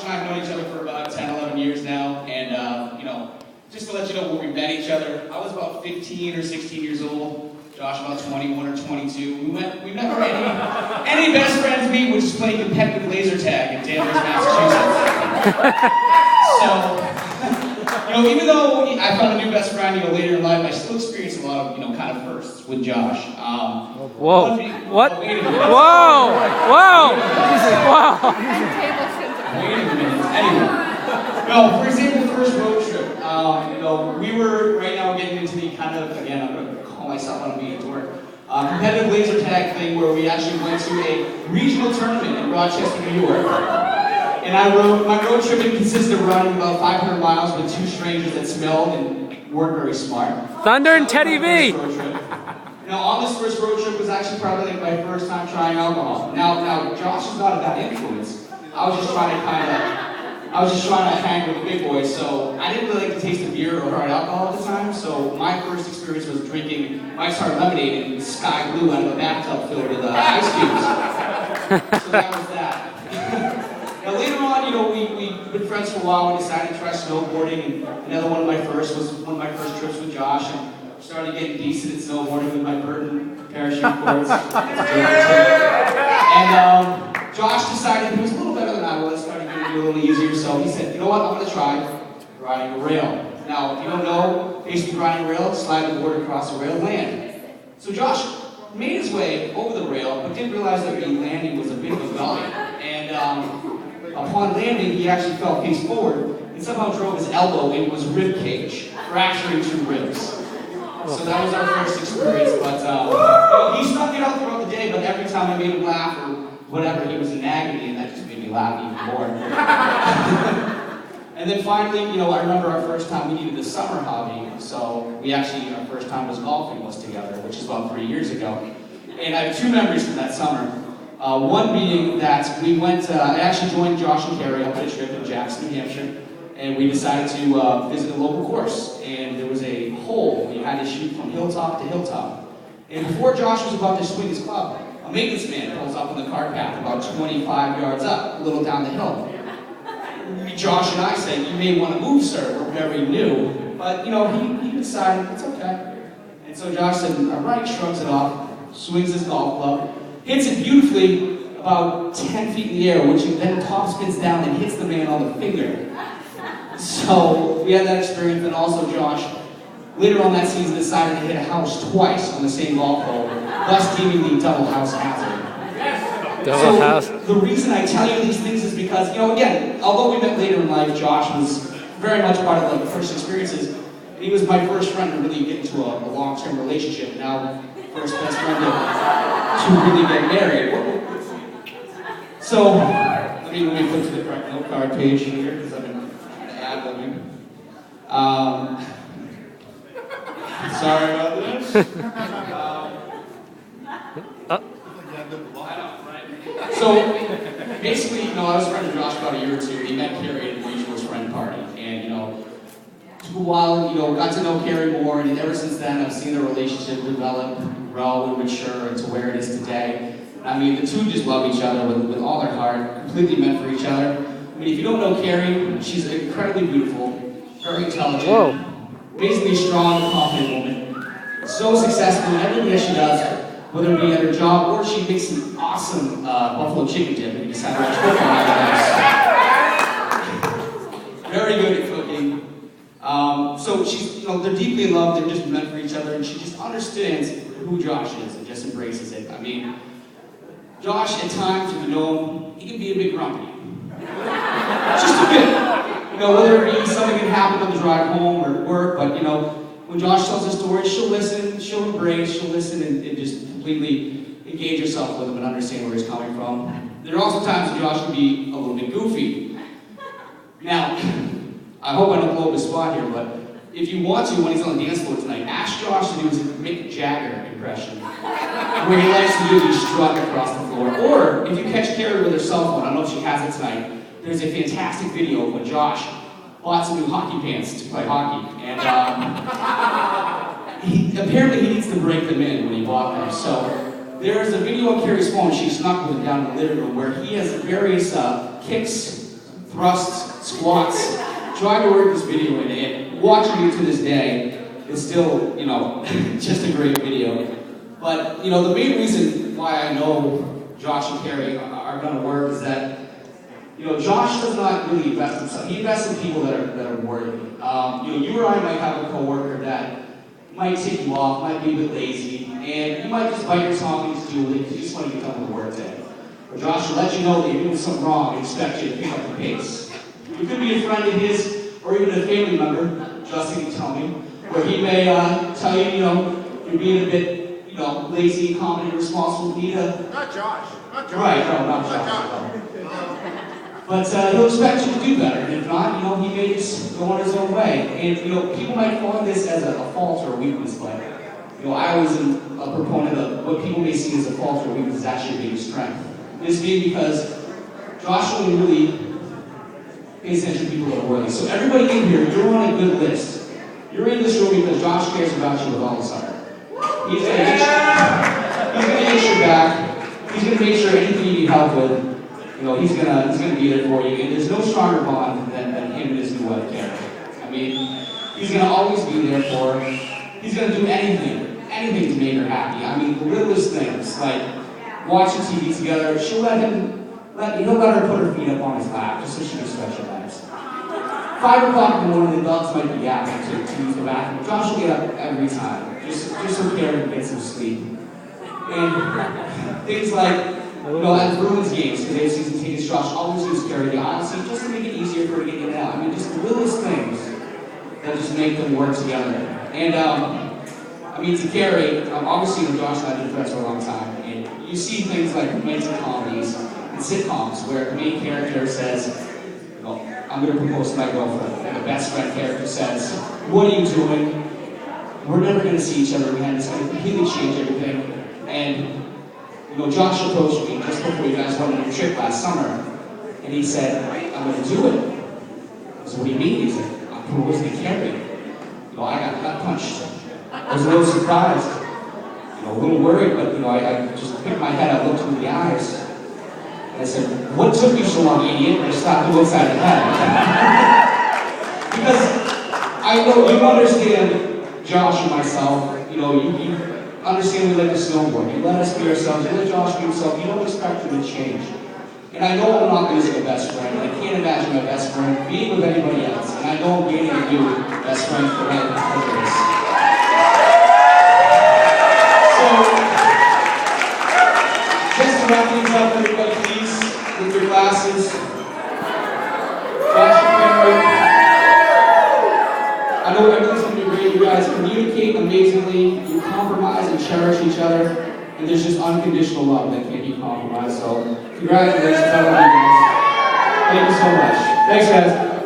and I have known each other for about 10, 11 years now, and, you know, just to let you know where we met each other, I was about 15 or 16 years old, Josh about 21 or 22. We met where any best friends meet, which is playing competitive laser tag in Danvers, Massachusetts. So, you know, even though I found a new best friend, you know, later in life, I still experienced a lot of, you know, kind of firsts with Josh. Whoa! What? Whoa! Whoa! Wow! Wait a minute. Anyway, no. For example, the first road trip. You know, we were right now getting into the kind of, again, I'm going to call myself on being a dork, competitive laser tag thing where we actually went to a regional tournament in Rochester, New York. And my road trip consisted of running about 500 miles with two strangers that smelled and weren't very smart. Thunder and Teddy V. Now, on this first road trip was actually probably like my first time trying alcohol. Now, Josh is not a bad influence. I was just trying to hang with the big boys, so I didn't really like the taste of beer or hard alcohol at the time, so my first experience was drinking Mike's Hard Lemonade in sky blue out of a bathtub filled with ice cubes. So that was that. Now later on, you know, we've been friends for a while. We decided to try snowboarding, and another one of my first trips with Josh, and started getting decent at snowboarding with my Burton parachute cords. And Josh decided he was a little better than I was, started getting it a little easier, so he said, you know what, I'm going to try riding a rail. Now, if you don't know, basically riding a rail, slide the board across the rail, land. So Josh made his way over the rail, but didn't realize that the landing was a bit of a gully. And upon landing, he actually fell face forward and somehow drove his elbow into his rib cage, fracturing two ribs. So that was our first experience, but you know, he stuck it out throughout the day, but every time I made him laugh or whatever, he was in agony, and that just made me laugh even more. And then finally, you know, I remember our first time we needed a summer hobby, so our first time was golfing was together, which is about 3 years ago. And I have two memories from that summer. One being that we went, I actually joined Josh and Carri up on a trip in Jackson, New Hampshire, and we decided to visit a local course. And there was a hole you had to shoot from hilltop to hilltop. And before Josh was about to swing his club, a maintenance man pulls up on the cart path about 25 yards up, a little down the hill. Josh and I said, you may want to move, sir, we're very new. But, you know, he decided, it's okay. And so Josh said, all right, shrugs it off, swings his golf club, hits it beautifully about 10 feet in the air, which then top spins down and hits the man on the finger. So we had that experience, and also Josh, later on that season, decided to hit a house twice on the same golf hole, thus deeming the double house hazard. Double house. The reason I tell you these things is because, you know, again, although we met later in life, Josh was very much part of the first experiences. He was my first friend to really get into a long-term relationship, and now first best friend to really get married. So, let me flip to the correct note card page here, because I've been trying to ad-libbing. Sorry about this. So, basically, you know, I was friends with Josh about a year or two. He met Carri at a mutual friend party, and, you know, took a while, you know, got to know Carri more, and ever since then, I've seen their relationship develop, grow, and mature into where it is today. I mean, the two just love each other with all their heart, completely meant for each other. I mean, if you don't know Carri, she's incredibly beautiful, very intelligent, basically strong, confident woman, so successful in everything that she does, whether it be at her job or she makes an awesome buffalo chicken dip and you decide to watch football after. Very good at cooking. So she's, you know, they're deeply in love, they're just meant for each other, and she just understands who Josh is and just embraces it. I mean, Josh, at times, if you know him, he can be a bit grumpy. Just a bit. You know, whether it be something that happened on the drive home or work, but, you know, when Josh tells a story, she'll listen, she'll embrace, she'll listen and just completely engage herself with him and understand where he's coming from. There are also times when Josh can be a little bit goofy. Now, I hope I don't blow up his spot here, but if you want to, when he's on the dance floor tonight, ask Josh to do his Mick Jagger impression, where he likes to do the strut across the floor. Or, if you catch Carri with her cell phone, I don't know if she has it tonight, there's a fantastic video of when Josh bought some new hockey pants to play hockey. And apparently he needs to break them in when he bought them. So there's a video on Carri's phone, she snuck with him down in the living room, where he has various kicks thrusts, squats, trying to work this video in, and watching it to this day, it's still, just a great video. But, the main reason why I know Josh and Carri are going to work is that, Josh does not really invest in himself. He invests in people that are worthy. You or I might have a coworker that might take you off, might be a bit lazy, and you might just bite your tongue and just do it because you just want to get done with the work day. Or Josh will let you know that you're doing something wrong and expect you to pick up the pace. You could be a friend of his, or even a family member, Justin can tell me, where he may tell you, you're being a bit, lazy, incompetent, irresponsible, Not Josh. Not Josh. Right, no, not Josh. But he'll expect you to do better, and if not, he may just go on his own way. And, people might find this as a fault or a weakness, but, I always am a proponent of what people may see as a fault or a weakness is actually a big strength. This being because Josh only really pays attention to people that are worthy. So everybody in here, you're on a good list. You're in this room because Josh cares about you with all his heart. He's going to get your back. He's going to make sure anything you need help with, he's gonna be there for you. And there's no stronger bond than him and his new wife, Carri. I mean, he's gonna always be there for her. He's gonna do anything to make her happy. I mean, the littlest things, like watching TV together, he'll let her put her feet up on his lap just so she can stretch her legs. 5 o'clock in the morning, the dogs might be yapping to use the bathroom. Josh will get up every time, just so Carri can get some sleep. And things like, at Bruins games, because they have season tickets, Josh always uses Carri the aisle seat just to make it easier for her to get in and out. I mean, just the littlest things that just make them work together. And, to Carri, obviously, Josh and I have been friends for a long time, and you see things like romantic comedies and sitcoms where the main character says, I'm going to propose to my girlfriend, and the best friend character says, what are you doing? We're never going to see each other again. It's going to completely change everything. And Josh approached me just before you guys went on your trip last summer, and he said, I'm going to do it. So what do you mean? He said, I'm proposing to Carri. I got gut punched. I was a little surprised, a little worried, but I just picked my head up, looked him in the eyes, and I said, what took you so long, idiot? And I stopped him inside the head. Because I know you understand Josh and myself, you understand we like to snowboard. You let us be ourselves. You let Josh be himself. You don't expect him to change. And I know I'm not losing a best friend. And I can't imagine my best friend being with anybody else. And I know I'm gaining a new best friend for him because of this. So, just to wrap things up, everybody, please, with your glasses. Josh and Carri. I know everything's going to be great. You guys communicate amazingly. You compromise and cherish each other. And there's just unconditional love that can't be compromised. So, congratulations. I love you guys. Thank you so much. Thanks, guys.